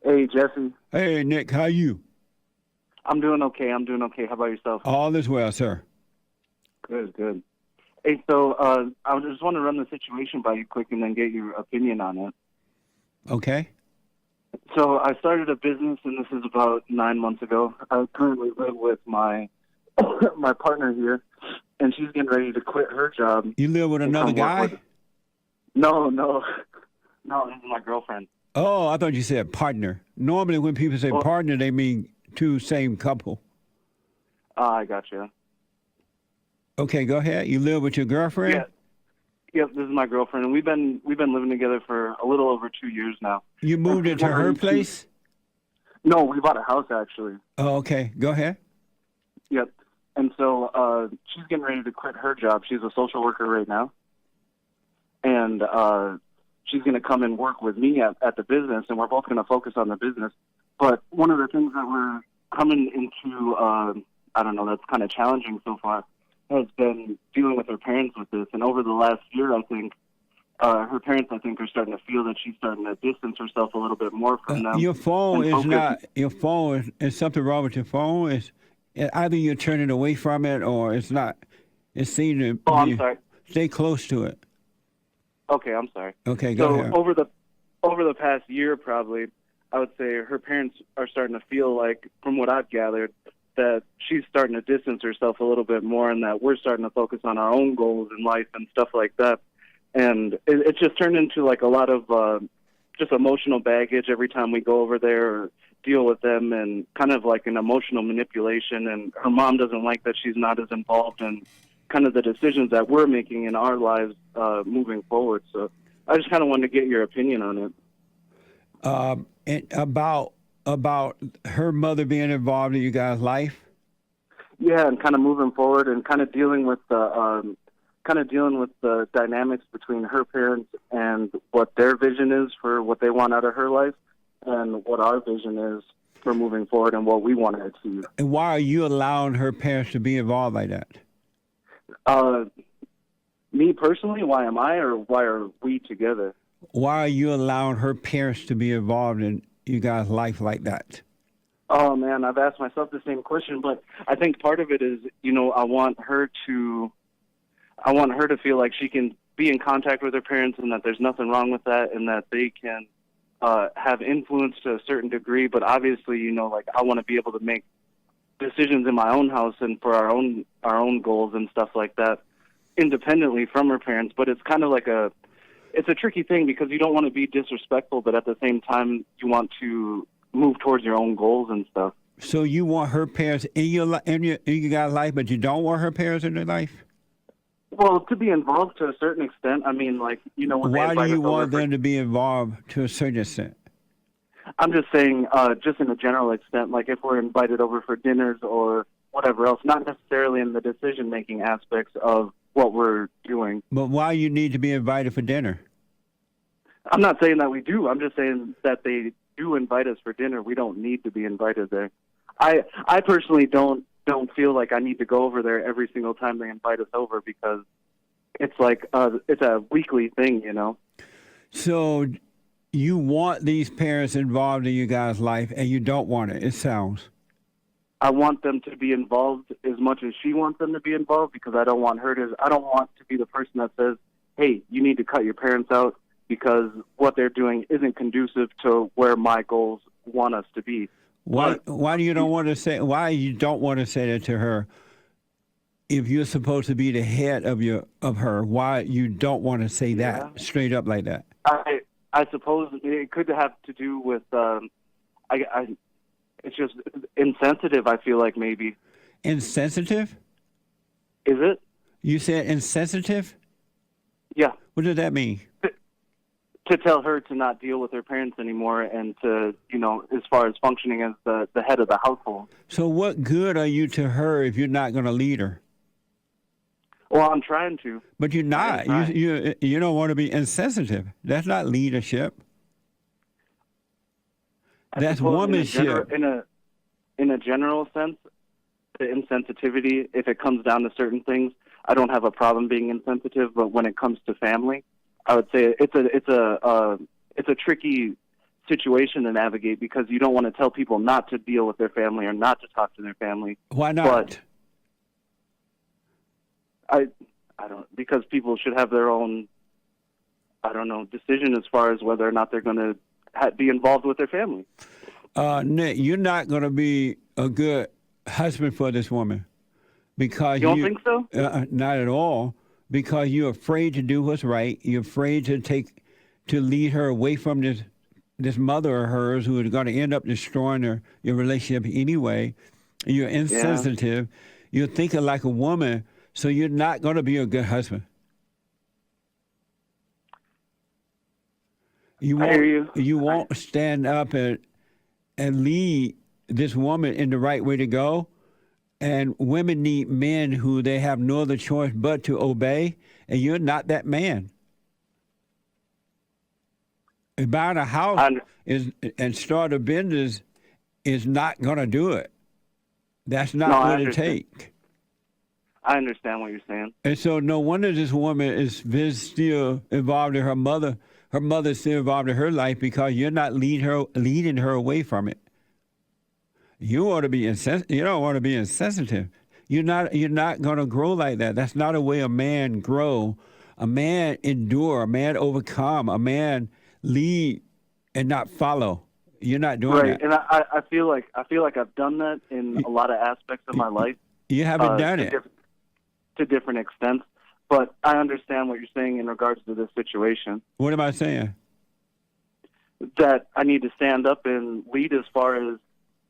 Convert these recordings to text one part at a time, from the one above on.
Hey, Jesse. Hey, Nick, how you? I'm doing okay. I'm doing okay. How about yourself? All is well, sir. Good, good. Hey, so I just want to run the situation by you quick and then get your opinion on it. Okay. So I started a business, and this is about 9 months ago. I currently live with my my partner here, and she's getting ready to quit her job You live with and another come work guy? with. No, no, no. This is my girlfriend. Oh, I thought you said partner. Normally, when people say Well, partner, they mean two same couple. I gotcha. Okay, go ahead. You live with your Yeah, girlfriend? yep. This is my girlfriend, and we've been living together for a little over 2 years now. You And moved she's into getting her ready to. place? No, we bought a house actually. Oh, okay. Go ahead. Yep. And so she's getting ready to quit her job. She's a social worker right now, and she's going to come and work with me at the business, and we're both going to focus on the business. But one of the things that we're coming into, I don't know, that's kind of challenging so far, has been dealing with her parents with this. And over the last year, I think her parents, I think, are starting to feel that she's starting to distance herself a little bit more from them Your phone and is focus. not, your phone is something wrong with your phone. Either you're turning away from it or it's not. It seems to Oh, I'm be, sorry. stay close to it. Okay, I'm sorry. Okay, go So ahead. over the past year, probably, I would say her parents are starting to feel like, from what I've gathered, that she's starting to distance herself a little bit more, and that we're starting to focus on our own goals in life and stuff like that. And it's just turned into like a lot of just emotional baggage every time we go over there or deal with them, and kind of like an emotional manipulation. And her mom doesn't like that she's not as involved in kind of the decisions that we're making in our lives moving forward. So I just kind of wanted to get your opinion on it. And about her mother being involved in you guys' life. Yeah, and kind of moving forward and kind of dealing with the dynamics between her parents and what their vision is for what they want out of her life, and what our vision is for moving forward and what we want to achieve. And why are you allowing her parents to be involved like that? Uh, Me personally, why am I, or why are we together? Why are you allowing her parents to be involved in you guys' life like that? Oh man, I've asked myself the same question, but I think part of it is, I want her to feel like she can be in contact with her parents, and that there's nothing wrong with that, and that they can have influence to a certain degree. But obviously, like, I want to be able to make decisions in my own house and for our own goals and stuff like that independently from her parents. But it's kind of like it's a tricky thing, because you don't want to be disrespectful, but at the same time you want to move towards your own goals and stuff. So you want her parents in your guys' life, but you don't want her parents in their life? Well, to be involved to a certain extent. I mean, like, when they Why do invite us you over want them to be involved to a certain extent? I'm just saying, just in a general extent, like if we're invited over for dinners or whatever else, not necessarily in the decision-making aspects of what we're doing. But why you need to be invited for dinner? I'm not saying that we do. I'm just saying that they do invite us for dinner. We don't need to be invited there. I personally don't feel like I need to go over there every single time they invite us over, because it's like it's a weekly thing. So you want these parents involved in you guys' life, and you don't want it, it sounds. I want them to be involved as much as she wants them to be involved, because I don't want to be the person that says, hey, you need to cut your parents out, because what they're doing isn't conducive to where my goals want us to be. Why do you don't want to say why you don't want to say that to her if you're supposed to be the head of her? Why you don't want to say Yeah. that straight up like that? I suppose it could have to do with it's just insensitive. I feel like maybe. Insensitive? Is it? You said insensitive? Yeah. What does that mean? To tell her to not deal with her parents anymore, and to, as far as functioning as the head of the household. So what good are you to her if you're not going to lead her? Well, I'm trying to. But you're not. You don't want to be insensitive. That's not leadership. That's womanship. In a general sense, the insensitivity, if it comes down to certain things, I don't have a problem being insensitive. But when it comes to family, I would say it's a tricky situation to navigate because you don't want to tell people not to deal with their family or not to talk to their family. Why not? But I don't, because people should have their own, I don't know, decision as far as whether or not they're going to be involved with their family. Nick, you're not going to be a good husband for this woman because you don't think so? Not at all. Because you're afraid to do what's right. You're afraid to lead her away from this mother of hers who is going to end up destroying your relationship anyway. You're insensitive. Yeah. You're thinking like a woman, so you're not going to be a good husband. I hear you. You won't stand up and lead this woman in the right way to go. And women need men who they have no other choice but to obey, and you're not that man. And buying a house and start a business is not going to do it. That's not what it takes. I understand what you're saying. And so no wonder this woman is still involved in her mother. Her mother's still involved in her life because you're not leading her away from it. You ought to be you don't want to be insensitive. You're not going to grow like that. That's not a way a man grow. A man endure. A man overcome. A man lead and not follow. You're not doing that. And I feel like I've done that in a lot of aspects of my life. You haven't done it to different extents, but I understand what you're saying in regards to this situation. What am I saying? That I need to stand up and lead as far as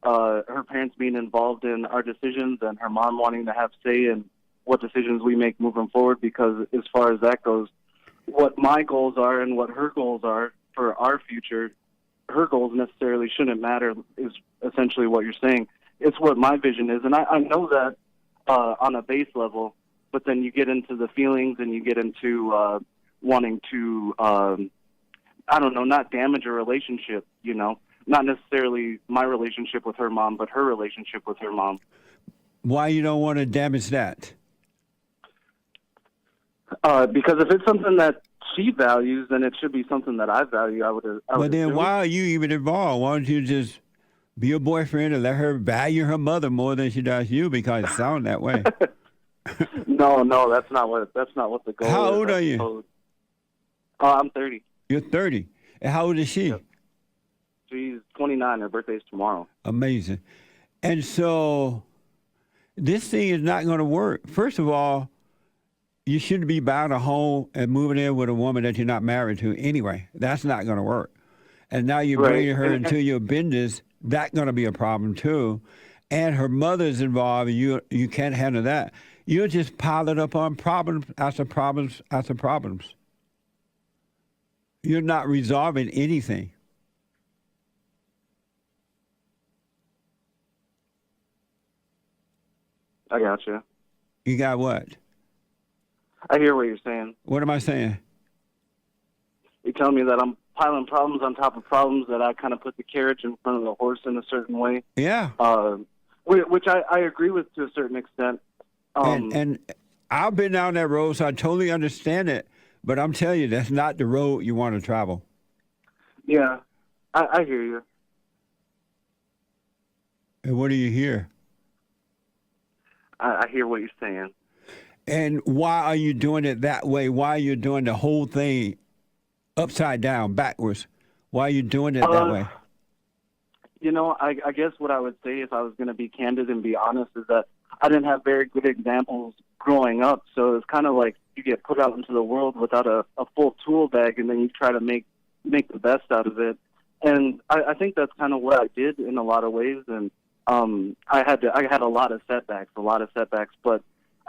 her parents being involved in our decisions and her mom wanting to have say in what decisions we make moving forward, because as far as that goes, what my goals are and what her goals are for our future, her goals necessarily shouldn't matter, is essentially what you're saying. It's what my vision is, and I know that on a base level, but then you get into the feelings and you get into wanting to, I don't know, not damage a relationship, you know. Not necessarily my relationship with her mom, but her relationship with her mom. Why you don't want to damage that? Because if it's something that she values, then it should be something that I value. I would then assume. Why are you even involved? Why don't you just be a boyfriend and let her value her mother more than she does you? Because it sounds that way. No, that's not what the goal is. How old are you? I'm 30. You're 30. And how old is she? Yep. She's 29. Her birthday's tomorrow. Amazing. And so this thing is not going to work. First of all, you shouldn't be buying a home and moving in with a woman that you're not married to anyway. That's not going to work. And now you're bringing her into your business. That's going to be a problem too. And her mother's involved. And you can't handle that. You're just piling up on problems after problems after problems. You're not resolving anything. I got you. You got what? I hear what you're saying. What am I saying? You're telling me that I'm piling problems on top of problems, that I kind of put the carriage in front of the horse in a certain way. Yeah. Which I agree with to a certain extent. And I've been down that road, so I totally understand it. But I'm telling you, that's not the road you want to travel. Yeah, I hear you. And what do you hear? I hear what you're saying. And why are you doing it that way? Why are you doing the whole thing upside down, backwards? Why are you doing it that way? You know, I guess what I would say, if I was going to be candid and be honest, is that I didn't have very good examples growing up. So it's kind of like you get put out into the world without a full tool bag, and then you try to make the best out of it. And I think that's kind of what I did in a lot of ways. And I had a lot of setbacks, but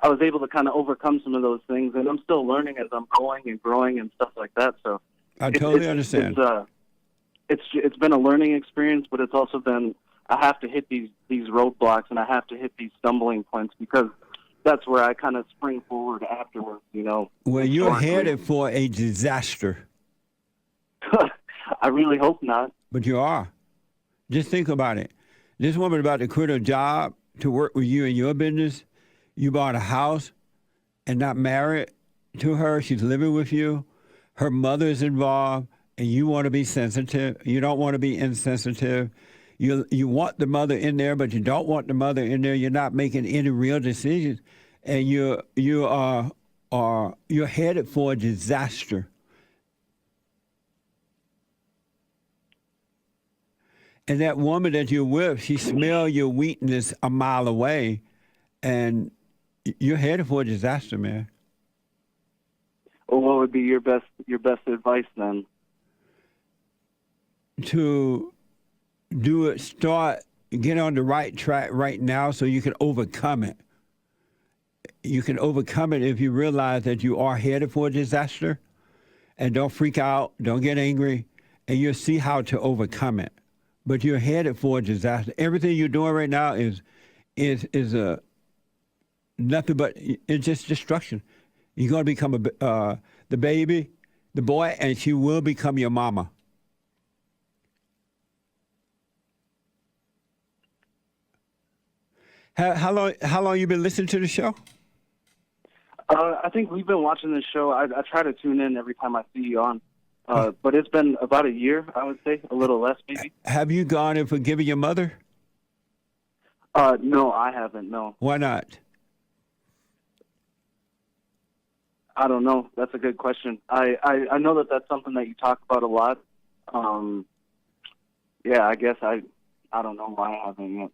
I was able to kind of overcome some of those things, and I'm still learning as I'm going and growing and stuff like that. So I totally understand. It's been a learning experience, but it's also been, I have to hit these roadblocks and I have to hit these stumbling points, because that's where I kind of spring forward afterwards, you know. Well, you're headed for a disaster. I really hope not. But you are. Just think about it. This woman about to quit her job to work with you in your business. You bought a house and not married to her. She's living with you. Her mother is involved. and you want to be sensitive. You don't want to be insensitive. You want the mother in there, but you don't want the mother in there. You're not making any real decisions, and you're headed for a disaster. And that woman that you're with, she smells your weakness a mile away, and you're headed for a disaster, man. Well, what would be your best advice then? To do it, get on the right track right now so you can overcome it. You can overcome it if you realize that you are headed for a disaster, and don't freak out, don't get angry, and you'll see how to overcome it. But you're headed for a disaster. Everything you're doing right now is nothing but it's just destruction. You're going to become the baby, the boy, and she will become your mama. How long you been listening to the show? I think we've been watching this show. I try to tune in every time I see you on. But it's been about a year, I would say, a little less maybe. Have you gone and forgiven your mother? No, I haven't, no. Why not? I don't know. That's a good question. I know that that's something that you talk about a lot. Yeah, I guess I don't know why I haven't yet.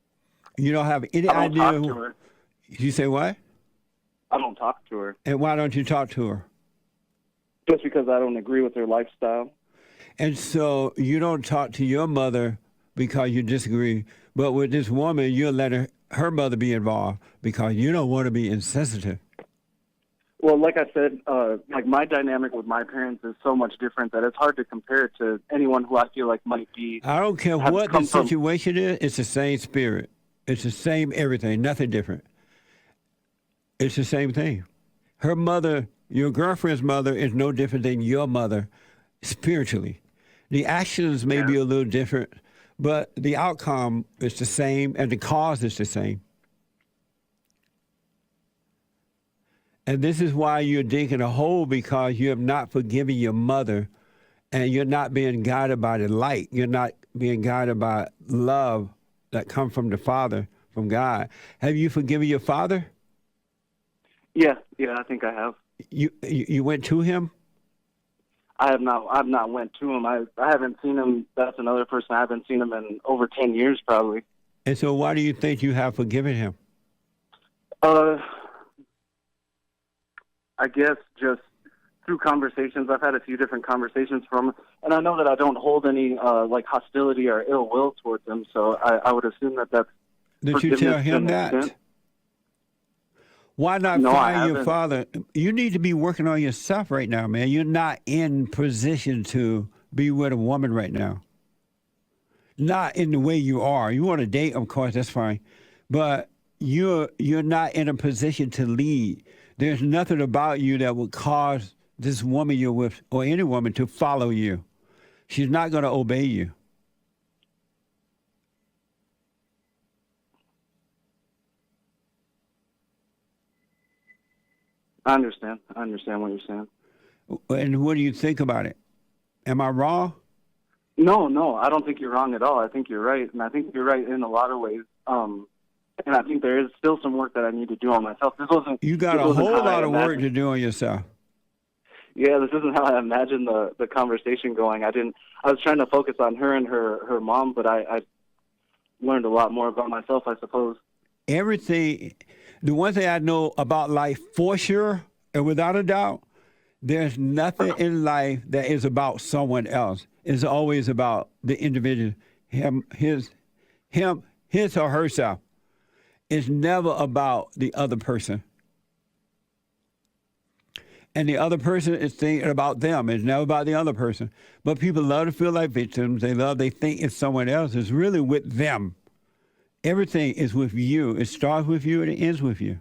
You don't have any I don't idea. talk to her. You say what? I don't talk to her. And why don't you talk to her? Just because I don't agree with her lifestyle. And so you don't talk to your mother because you disagree, but with this woman, you'll let her mother be involved because you don't want to be insensitive. Well, like I said, like my dynamic with my parents is so much different that it's hard to compare it to anyone who I feel like might be. I don't care what the situation is, it's the same spirit. It's the same everything, nothing different. It's the same thing. Her mother, your girlfriend's mother, is no different than your mother spiritually. The actions may be a little different, but the outcome is the same and the cause is the same. And this is why you're digging a hole, because you have not forgiven your mother and you're not being guided by the light. You're not being guided by love that comes from the Father, from God. Have you forgiven your father? Yeah, I think I have. You went to him? I have not. I've not went to him. I haven't seen him. That's another person. I haven't seen him in over 10 years, probably. And so, why do you think you have forgiven him? I guess just through conversations. I've had a few different conversations from him, and I know that I don't hold any like hostility or ill will towards him. So I would assume that that's. Did you tell him that? Extent. Why not fire your father? You need to be working on yourself right now, man. You're not in position to be with a woman right now. Not in the way you are. You want to date, of course, that's fine. But you're not in a position to lead. There's nothing about you that would cause this woman you're with, or any woman, to follow you. She's not going to obey you. I understand what you're saying. And what do you think about it? Am I wrong? No, I don't think you're wrong at all. I think you're right, and I think you're right in a lot of ways. And I think there is still some work that I need to do on myself. You got a whole lot of work to do on yourself. Yeah, this isn't how I imagined the conversation going. I was trying to focus on her and her mom, but I learned a lot more about myself, I suppose. Everything. The one thing I know about life for sure, and without a doubt, there's nothing in life that is about someone else. It's always about the individual, his or herself. It's never about the other person. And the other person is thinking about them. It's never about the other person. But people love to feel like victims. They think it's someone else. It's really with them. Everything is with you. It starts with you and it ends with you.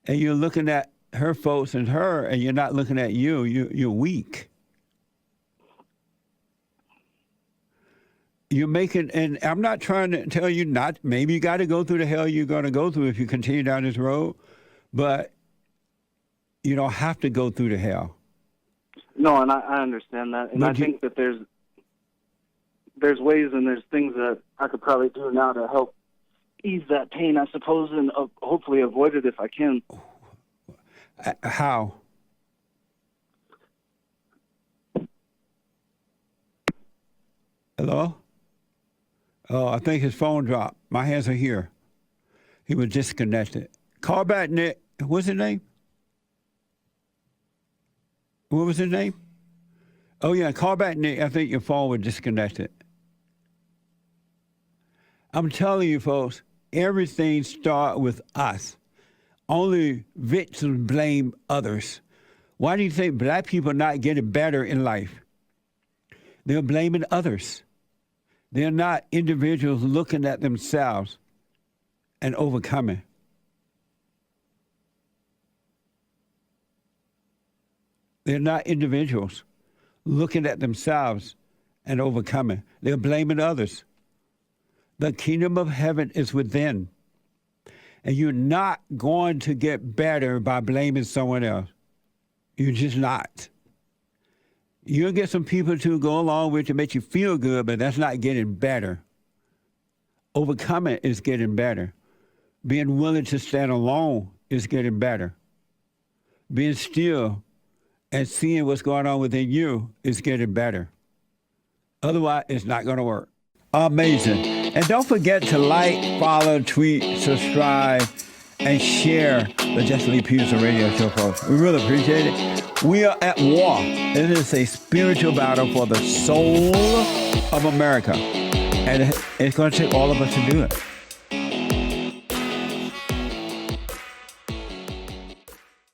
And you're looking at her folks and her, and you're not looking at you. You're weak. You're making, and I'm not trying to tell you not, maybe you got to go through the hell you're going to go through if you continue down this road, but you don't have to go through the hell. No, and I understand that, and I think that there's ways and there's things that I could probably do now to help ease that pain, I suppose, and hopefully avoid it if I can. How? Hello? Oh, I think his phone dropped. My hands are here. He was disconnected. Call back, Nick. What's his name? What was his name? Oh, yeah, call back, Nick. I think your phone was disconnected. I'm telling you, folks, everything starts with us. Only victims blame others. Why do you think black people are not getting better in life? They're blaming others. They're not individuals looking at themselves and overcoming. They're not individuals looking at themselves and overcoming. They're blaming others. The kingdom of heaven is within. And you're not going to get better by blaming someone else. You're just not. You'll get some people to go along with to make you feel good, but that's not getting better. Overcoming is getting better. Being willing to stand alone is getting better. Being still and seeing what's going on within you is getting better. Otherwise, it's not going to work. Amazing. And don't forget to like, follow, tweet, subscribe, and share the JLP Peterson radio show, folks. We really appreciate it. We are at war. It is a spiritual battle for the soul of America. And it's going to take all of us to do it.